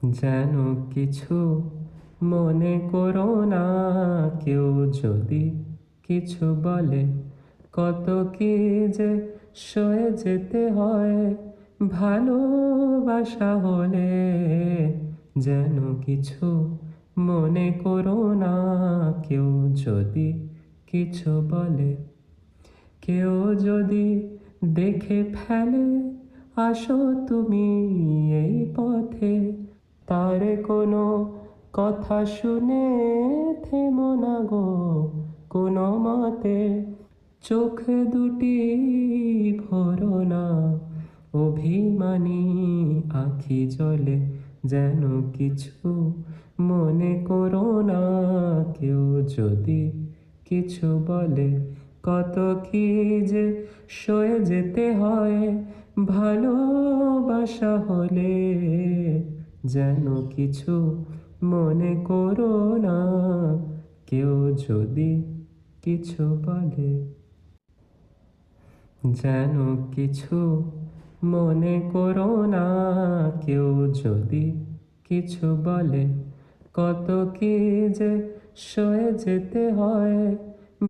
যেন কিছু মনে করো না, কেউ যদি কিছু বলে, কত কি যে সয়ে যেতে হয় ভালোবাসা হলে। যেন কিছু মনে করো না, কেউ যদি কিছু বলে, কেউ যদি দেখে ফেলে, আসো তুমি এই পথে, তার কোনো কথা শুনে থেমো না গো কোনো মতে। চোখ দুটি ভরো না অভিমানী আখি জলে, যেন কিছু মনে করো না, কেউ যদি কিছু বলে, কত কি যে সয়ে যেতে হয় ভালোবাসা হলে। যেন কিছু মনে করো না, কেউ যদি কিছু বলে। যেন কিছু মনে করো না, কেউ যদি কিছু বলে, কত কি যে সয়ে যেতে হয়